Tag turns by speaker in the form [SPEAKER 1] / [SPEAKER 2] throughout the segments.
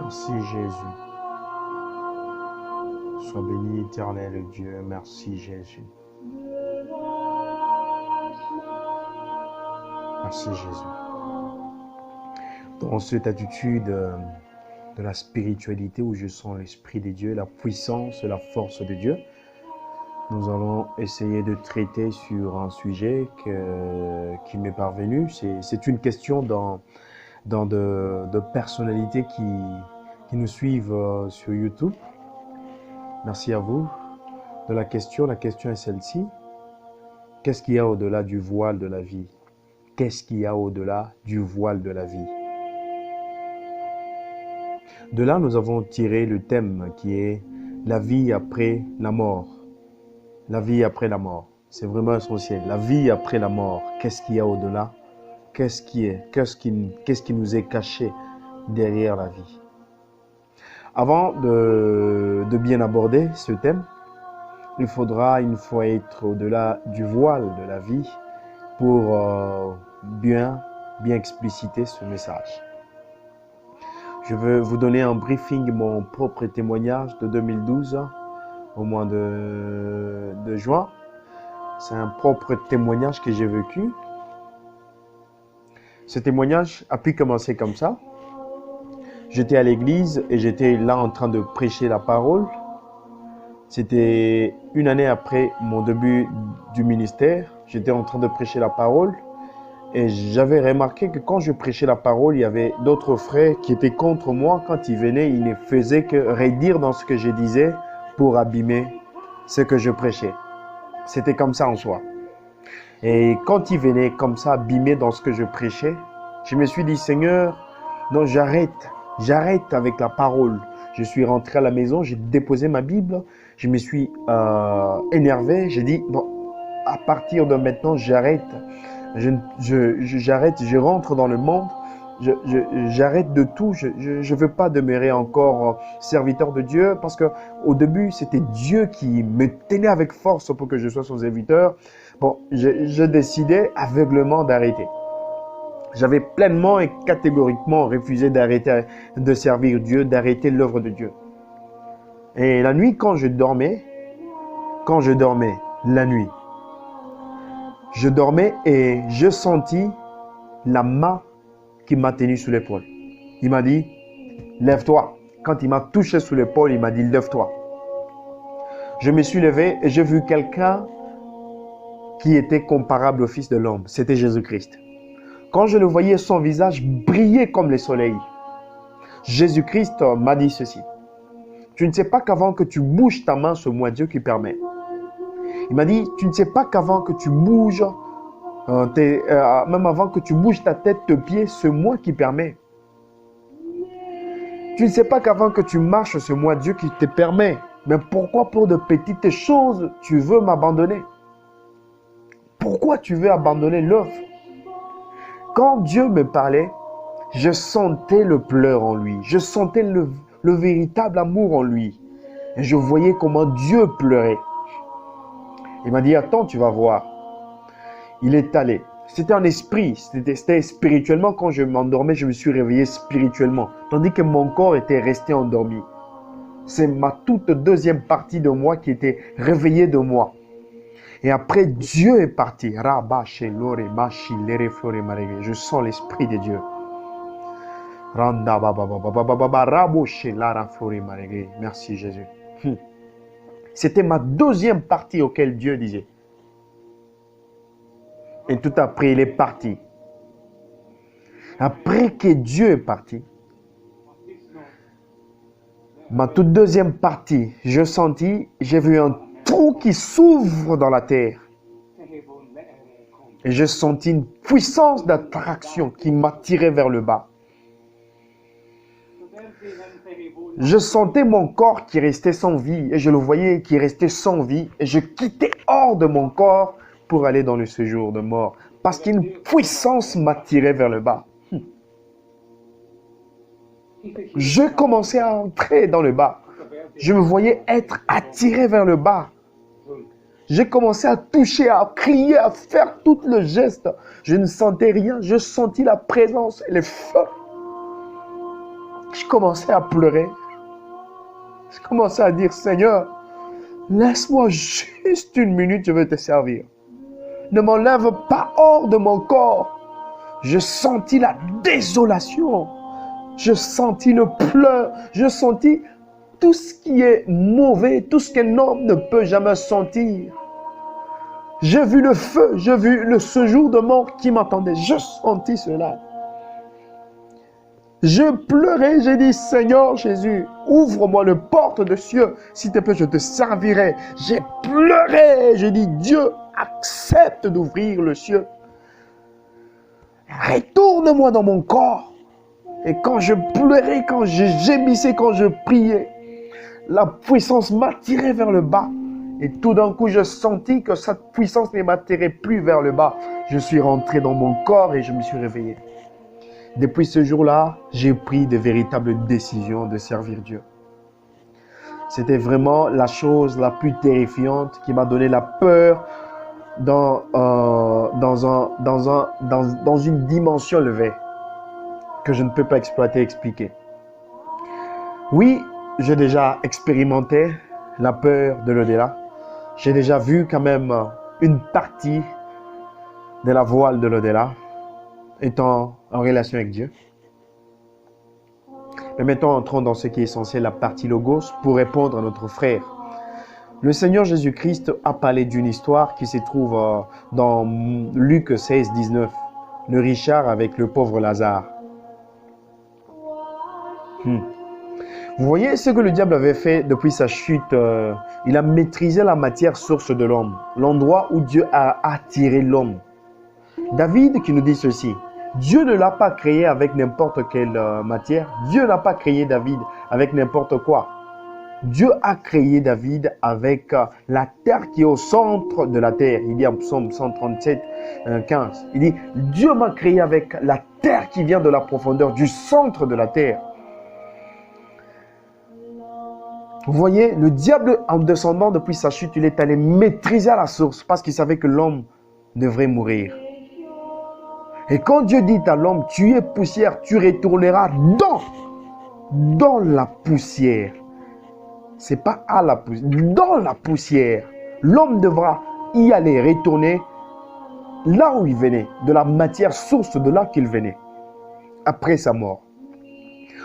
[SPEAKER 1] Merci Jésus. Sois béni, éternel Dieu. Merci Jésus. Merci Jésus. Dans cette attitude de la spiritualité où je sens l'Esprit de Dieu, la puissance et la force de Dieu, nous allons essayer de traiter sur un sujet qui m'est parvenu. C'est une question dans de personnalités qui nous suivent sur YouTube. Merci à vous. La question est celle-ci. Qu'est-ce qu'il y a au-delà du voile de la vie? Qu'est-ce qu'il y a au-delà du voile de la vie? De là, nous avons tiré le thème qui est la vie après la mort. La vie après la mort. C'est vraiment essentiel. La vie après la mort. Qu'est-ce qu'il y a au-delà? Qu'est-ce qui nous est caché derrière la vie? Avant de bien aborder ce thème, il faudra une fois être au-delà du voile de la vie pour bien expliciter ce message. Je veux vous donner en briefing mon propre témoignage de 2012 au mois de juin. C'est un propre témoignage que j'ai vécu. Ce témoignage a pu commencer comme ça. J'étais à l'église et j'étais là en train de prêcher la parole. C'était une année après mon début du ministère. J'étais en train de prêcher la parole et j'avais remarqué que quand je prêchais la parole, il y avait d'autres frères qui étaient contre moi. Quand ils venaient, ils ne faisaient que redire dans ce que je disais pour abîmer ce que je prêchais. C'était comme ça en soi. Et quand ils venaient comme ça abîmer dans ce que je prêchais, je me suis dit, Seigneur, non, j'arrête avec la parole. Je suis rentré à la maison, j'ai déposé ma Bible, je me suis énervé, j'ai dit, bon, à partir de maintenant, j'arrête. J'arrête, je rentre dans le monde, j'arrête de tout, je ne veux pas demeurer encore serviteur de Dieu parce qu'au début, c'était Dieu qui me tenait avec force pour que je sois son serviteur. Bon, je décidais aveuglément d'arrêter. J'avais pleinement et catégoriquement refusé d'arrêter de servir Dieu, d'arrêter l'œuvre de Dieu. Et la nuit, quand je dormais, la nuit, je dormais et je sentis la main qui m'a tenu sous l'épaule. Il m'a dit, lève-toi. Quand il m'a touché sous l'épaule, il m'a dit, lève-toi. Je me suis levé et j'ai vu quelqu'un qui était comparable au Fils de l'homme. C'était Jésus-Christ. Quand je le voyais, son visage brillait comme le soleil. Jésus-Christ m'a dit ceci. Tu ne sais pas qu'avant que tu bouges ta main, c'est moi Dieu qui permet. Il m'a dit, tu ne sais pas qu'avant que tu bouges, même avant que tu bouges ta tête, tes pieds, c'est moi qui permet. Tu ne sais pas qu'avant que tu marches, c'est moi Dieu qui te permet. Mais pourquoi pour de petites choses, tu veux m'abandonner? Pourquoi tu veux abandonner l'œuvre? Quand Dieu me parlait, je sentais le pleur en lui. Je sentais le véritable amour en lui. Et je voyais comment Dieu pleurait. Il m'a dit, attends, tu vas voir. Il est allé. C'était un esprit. C'était spirituellement. Quand je m'endormais, je me suis réveillé spirituellement. Tandis que mon corps était resté endormi. C'est ma toute deuxième partie de moi qui était réveillée de moi. Et après, Dieu est parti. Je sens l'Esprit de Dieu. Merci Jésus. C'était ma deuxième partie auquel Dieu disait. Et tout après, il est parti. Après que Dieu est parti, ma toute deuxième partie, je sentis, j'ai vu un trou qui s'ouvre dans la terre. Et je sentis une puissance d'attraction qui m'attirait vers le bas. Je sentais mon corps qui restait sans vie et je le voyais qui restait sans vie et je quittais hors de mon corps pour aller dans le séjour de mort parce qu'une puissance m'attirait vers le bas. Je commençais à entrer dans le bas. Je me voyais être attiré vers le bas. J'ai commencé à toucher, à crier, à faire tout le geste. Je ne sentais rien. Je sentis la présence et le feu. Je commençais à pleurer. Je commençais à dire, Seigneur, laisse-moi juste une minute, je veux te servir. Ne m'enlève pas hors de mon corps. Je sentis la désolation. Je sentis le pleur. Je sentis tout ce qui est mauvais, tout ce qu'un homme ne peut jamais sentir. J'ai vu le feu, j'ai vu le séjour de mort qui m'attendait. Je sentis cela. Je pleurais, j'ai dit, Seigneur Jésus, ouvre-moi le porte de cieux. S'il te plaît, je te servirai. J'ai pleuré, j'ai dit, Dieu, accepte d'ouvrir le ciel. Retourne-moi dans mon corps. Et quand je pleurais, quand je gémissais, quand je priais, la puissance m'attirait vers le bas. Et tout d'un coup, je sentis que cette puissance ne m'attirait plus vers le bas. Je suis rentré dans mon corps et je me suis réveillé. Depuis ce jour-là, j'ai pris de véritables décisions de servir Dieu. C'était vraiment la chose la plus terrifiante qui m'a donné la peur dans une dimension élevée que je ne peux pas exploiter, expliquer. Oui, j'ai déjà expérimenté la peur de l'au-delà. J'ai déjà vu quand même une partie de la voile de l'au-delà étant en relation avec Dieu. Mais maintenant, entrons dans ce qui est essentiel, la partie logos, pour répondre à notre frère. Le Seigneur Jésus-Christ a parlé d'une histoire qui se trouve dans Luc 16, 19. Le Richard avec le pauvre Lazare. Vous voyez ce que le diable avait fait depuis sa chute. Il a maîtrisé la matière source de l'homme, l'endroit où Dieu a attiré l'homme. David qui nous dit ceci. Dieu ne l'a pas créé avec n'importe quelle matière. Dieu n'a pas créé David avec n'importe quoi. Dieu a créé David avec la terre qui est au centre de la terre. Il dit en Psaume 137, 15. Il dit, Dieu m'a créé avec la terre qui vient de la profondeur, du centre de la terre. Vous voyez, le diable, en descendant depuis sa chute, il est allé maîtriser à la source parce qu'il savait que l'homme devrait mourir. Et quand Dieu dit à l'homme, tu es poussière, tu retourneras dans la poussière. C'est pas à la poussière, dans la poussière. L'homme devra y aller, retourner là où il venait, de la matière source de là qu'il venait, après sa mort.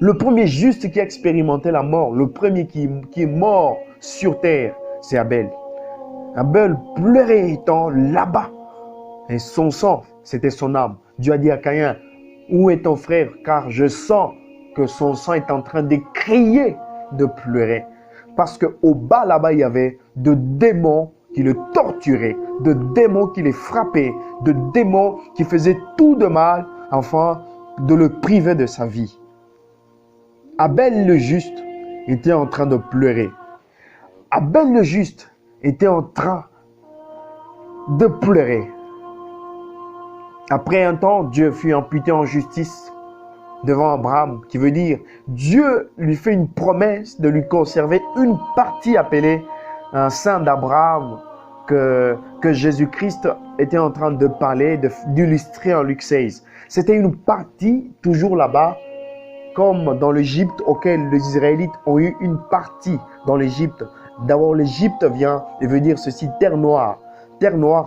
[SPEAKER 1] Le premier juste qui a expérimenté la mort, le premier qui est mort sur terre, c'est Abel. Abel pleurait étant là-bas. Et son sang, c'était son âme. Dieu a dit à Caïn, où est ton frère? Car je sens que son sang est en train de crier, de pleurer. Parce qu'au bas, là-bas, il y avait de démons qui le torturaient, de démons qui les frappaient, de démons qui faisaient tout de mal, afin de le priver de sa vie. Abel le juste était en train de pleurer. Abel le juste était en train de pleurer. Après un temps, Dieu fut imputé en justice devant Abraham, qui veut dire Dieu lui fait une promesse de lui conserver une partie appelée un sein d'Abraham que Jésus-Christ était en train de parler, d'illustrer en Luc 16. C'était une partie toujours là-bas, comme dans l'Égypte, auquel les Israélites ont eu une partie dans l'Égypte. D'abord, l'Égypte vient et veut dire ceci, terre noire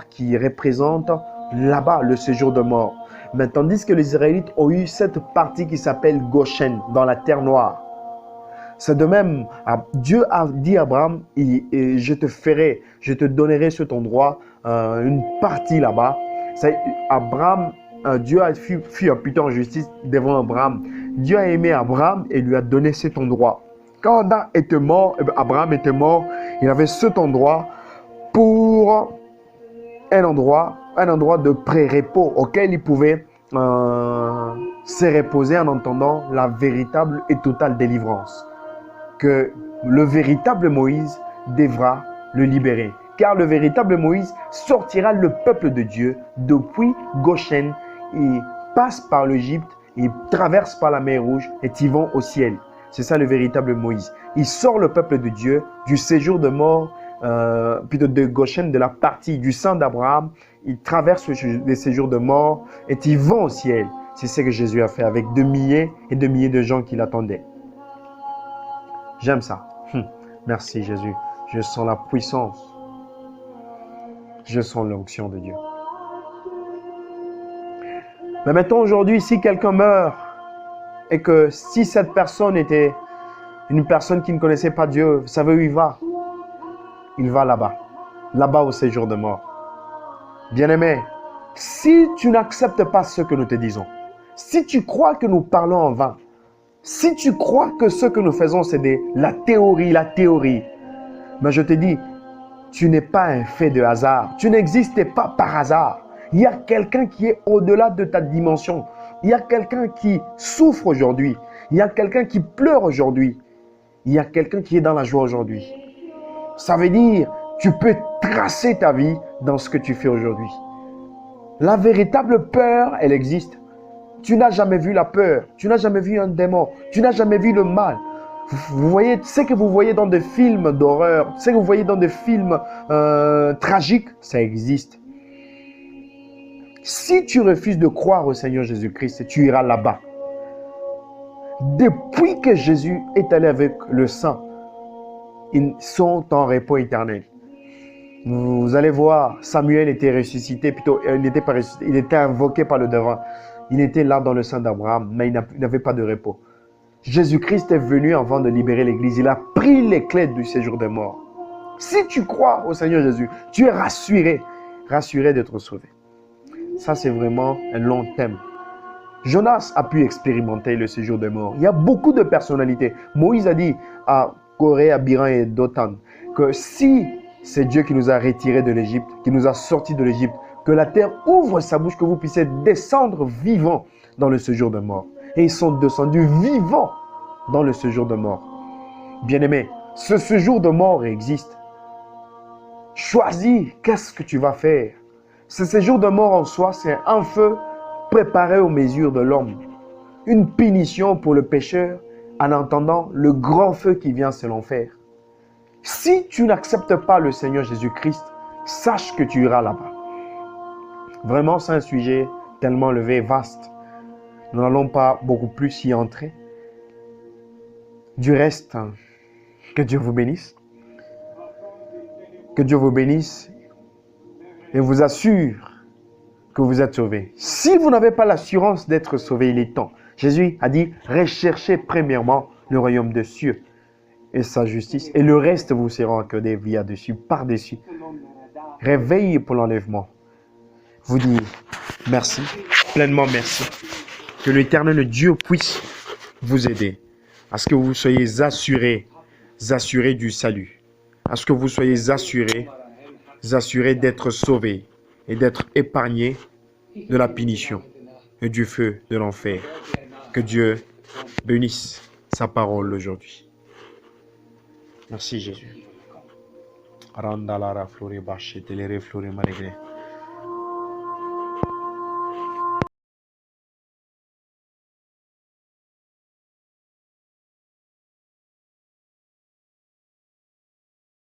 [SPEAKER 1] qui représente là-bas le séjour de mort. Mais tandis que les Israélites ont eu cette partie qui s'appelle Goshen, dans la terre noire. C'est de même, Dieu a dit à Abraham, je te donnerai cet endroit, une partie là-bas. Abraham, Dieu fut imputé en justice devant Abraham. Dieu a aimé Abraham et lui a donné cet endroit. Quand Abraham était mort, il avait cet endroit pour un endroit de pré-repos auquel il pouvait se reposer en entendant la véritable et totale délivrance. Que le véritable Moïse devra le libérer. Car le véritable Moïse sortira le peuple de Dieu depuis Goshen. Il passe par l'Égypte, il traverse par la mer Rouge et ils vont au ciel. C'est ça le véritable Moïse. Il sort le peuple de Dieu du séjour de mort, plutôt de Goshen, de la partie du sang d'Abraham. Il traverse le séjour de mort et ils vont au ciel. C'est ce que Jésus a fait avec de milliers et de milliers de gens qui l'attendaient. J'aime ça. Merci Jésus. Je sens la puissance. Je sens l'onction de Dieu. Mais maintenant, aujourd'hui, si quelqu'un meurt et que si cette personne était une personne qui ne connaissait pas Dieu, vous savez où il va? Il va là-bas. Là-bas au séjour de mort. Bien-aimé, si tu n'acceptes pas ce que nous te disons, si tu crois que nous parlons en vain, si tu crois que ce que nous faisons, c'est la théorie, mais je te dis, tu n'es pas un fait de hasard. Tu n'existes pas par hasard. Il y a quelqu'un qui est au-delà de ta dimension. Il y a quelqu'un qui souffre aujourd'hui. Il y a quelqu'un qui pleure aujourd'hui. Il y a quelqu'un qui est dans la joie aujourd'hui. Ça veut dire, tu peux tracer ta vie dans ce que tu fais aujourd'hui. La véritable peur, elle existe. Tu n'as jamais vu la peur. Tu n'as jamais vu un démon. Tu n'as jamais vu le mal. Vous voyez, ce que vous voyez dans des films d'horreur, ce que vous voyez dans des films tragiques, ça existe. Si tu refuses de croire au Seigneur Jésus-Christ, tu iras là-bas. Depuis que Jésus est allé avec le sang, ils sont en repos éternel. Vous allez voir, Samuel était ressuscité, plutôt, il n'était pas ressuscité, il était invoqué par le devin. Il était là dans le sein d'Abraham, mais il n'avait pas de repos. Jésus-Christ est venu avant de libérer l'Église. Il a pris les clés du séjour des morts. Si tu crois au Seigneur Jésus, tu es rassuré d'être sauvé. Ça, c'est vraiment un long thème. Jonas a pu expérimenter le séjour des morts. Il y a beaucoup de personnalités. Moïse a dit à Corée, Abiram et Dothan que si c'est Dieu qui nous a retirés de l'Égypte, qui nous a sortis de l'Égypte, que la terre ouvre sa bouche, que vous puissiez descendre vivants dans le séjour de mort. Et ils sont descendus vivants dans le séjour de mort. Bien-aimé, ce séjour de mort existe. Choisis qu'est-ce que tu vas faire. Ce séjour de mort en soi, c'est un feu préparé aux mesures de l'homme. Une punition pour le pécheur en entendant le grand feu qui vient se l'enfer. Si tu n'acceptes pas le Seigneur Jésus-Christ, sache que tu iras là-bas. Vraiment, c'est un sujet tellement élevé, vaste. Nous n'allons pas beaucoup plus y entrer. Du reste, que Dieu vous bénisse. Que Dieu vous bénisse et vous assure que vous êtes sauvés. Si vous n'avez pas l'assurance d'être sauvés, il est temps. Jésus a dit, recherchez premièrement le royaume des cieux et sa justice, et le reste vous sera accordé via-dessus, par-dessus. Réveillez pour l'enlèvement. Vous dis merci, pleinement merci. Que l'Éternel Dieu puisse vous aider à ce que vous soyez assurés du salut, à ce que vous soyez assurés d'être sauvés et d'être épargnés de la punition et du feu de l'enfer. Que Dieu bénisse sa parole aujourd'hui. Merci Jésus.